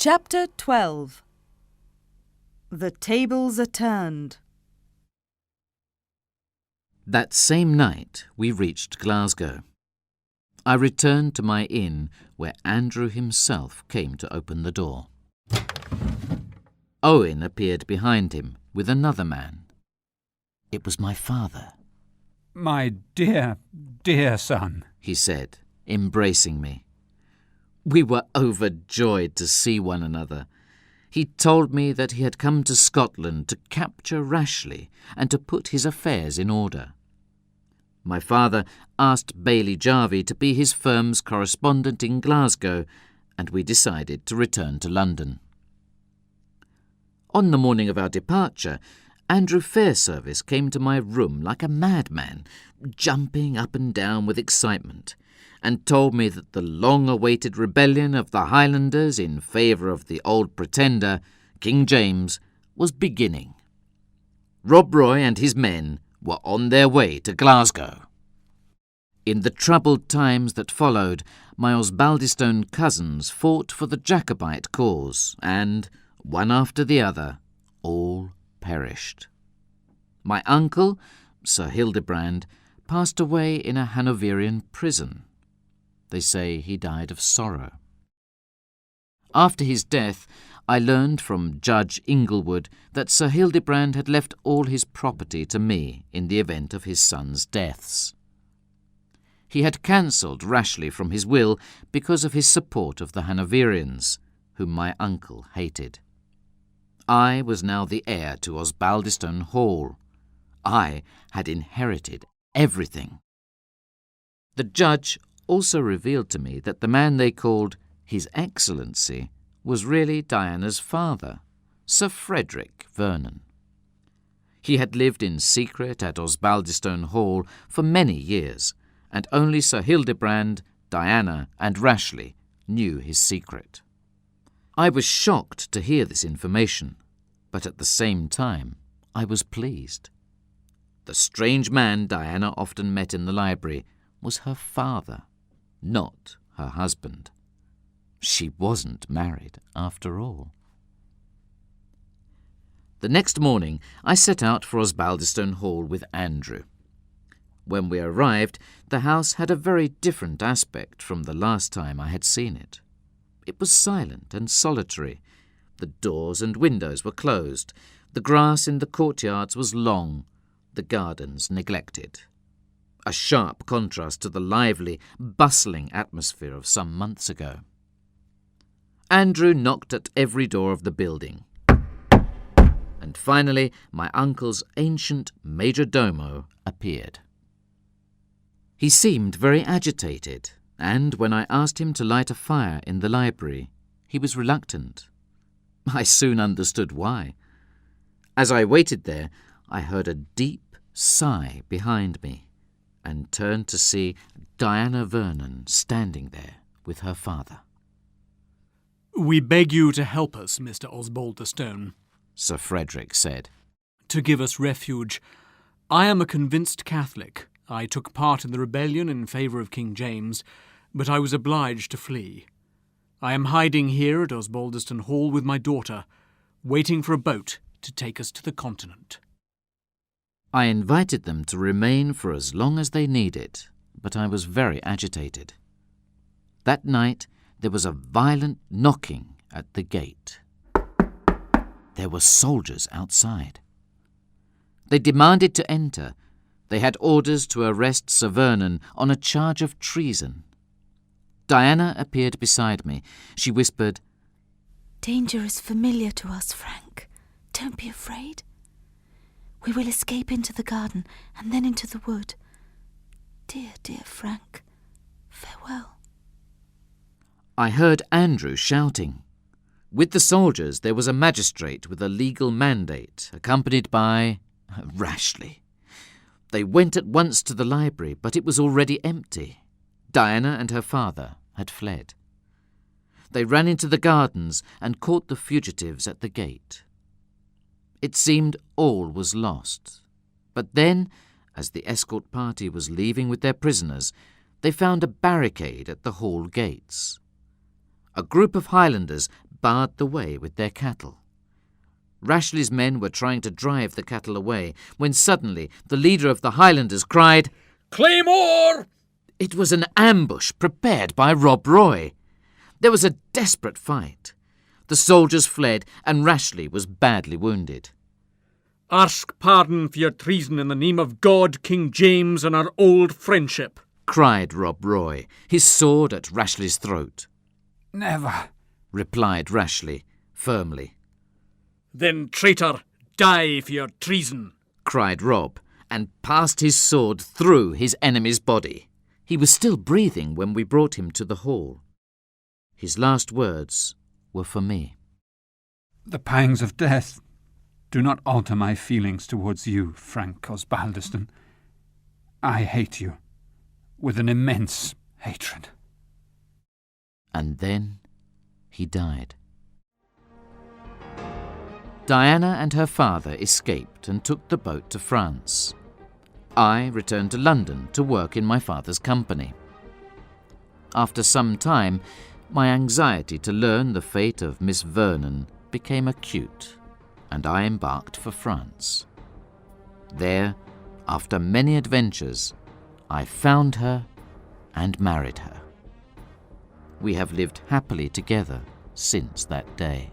Chapter 12. The tables are turned. That same night we reached Glasgow. I returned to my inn where Andrew himself came to open the door. Owen appeared behind him with another man. It was my father. "My dear, dear son," he said, embracing me. We were overjoyed to see one another. He told me that he had come to Scotland to capture Rashleigh and to put his affairs in order. My father asked Baillie Jarvie to be his firm's correspondent in Glasgow, and we decided to return to London. On the morning of our departure, Andrew Fairservice came to my room like a madman, jumping up and down with excitement, and told me that the long-awaited rebellion of the Highlanders in favour of the old Pretender, King James, was beginning. Rob Roy and his men were on their way to Glasgow. In the troubled times that followed, my Osbaldistone cousins fought for the Jacobite cause, and, one after the other, all perished. My uncle, Sir Hildebrand, passed away in a Hanoverian prison. They say he died of sorrow. After his death, I learned from Judge Inglewood that Sir Hildebrand had left all his property to me in the event of his sons' deaths. He had cancelled Rashleigh from his will because of his support of the Hanoverians, whom my uncle hated. I was now the heir to Osbaldistone Hall. I had inherited everything. The judge also revealed to me that the man they called His Excellency was really Diana's father, Sir Frederick Vernon. He had lived in secret at Osbaldistone Hall for many years, and only Sir Hildebrand, Diana, and Rashleigh knew his secret. I was shocked to hear this information, but at the same time I was pleased. The strange man Diana often met in the library was her father, not her husband. She wasn't married, after all. The next morning I set out for Osbaldistone Hall with Andrew. When we arrived, the house had a very different aspect from the last time I had seen it. It was silent and solitary. The doors and windows were closed. The grass in the courtyards was long, the gardens neglected. A sharp contrast to the lively, bustling atmosphere of some months ago. Andrew knocked at every door of the building. And finally, my uncle's ancient major domo appeared. He seemed very agitated, and when I asked him to light a fire in the library, he was reluctant. I soon understood why. As I waited there, I heard a deep sigh behind me, and turned to see Diana Vernon standing there with her father. "We beg you to help us, Mr. Osbaldistone," Sir Frederick said. "to give us refuge. I am a convinced Catholic. I took part in the rebellion in favour of King James, but I was obliged to flee. I am hiding here at Osbaldistone Hall with my daughter, waiting for a boat to take us to the continent." I invited them to remain for as long as they needed, but I was very agitated. That night there was a violent knocking at the gate. There were soldiers outside. They demanded to enter. They had orders to arrest Sir Vernon on a charge of treason. Diana appeared beside me. She whispered, "Danger is familiar to us, Frank. Don't be afraid. We will escape into the garden and then into the wood. Dear, dear Frank, farewell." I heard Andrew shouting. With the soldiers there was a magistrate with a legal mandate, accompanied by Rashleigh. They went at once to the library, but it was already empty. Diana and her father had fled. They ran into the gardens and caught the fugitives at the gate. It seemed all was lost. But then, as the escort party was leaving with their prisoners, they found a barricade at the hall gates. A group of Highlanders barred the way with their cattle. Rashleigh's men were trying to drive the cattle away when suddenly the leader of the Highlanders cried, "Claymore!" It was an ambush prepared by Rob Roy. There was a desperate fight. The soldiers fled and Rashleigh was badly wounded. "Ask pardon for your treason in the name of God, King James, and our old friendship," cried Rob Roy, his sword at Rashleigh's throat. Never. Replied Rashleigh firmly. "Then, traitor, die for your treason," cried Rob, and passed his sword through his enemy's body. He was still breathing when we brought him to the hall. His last words were for me. The pangs of death do not alter my feelings towards you, Frank Osbaldeston. I hate you with an immense hatred. And then he died. Diana and her father escaped and took the boat to France. I returned to London to work in my father's company. After some time, my anxiety to learn the fate of Miss Vernon became acute, and I embarked for France. There, after many adventures, I found her and married her. We have lived happily together since that day.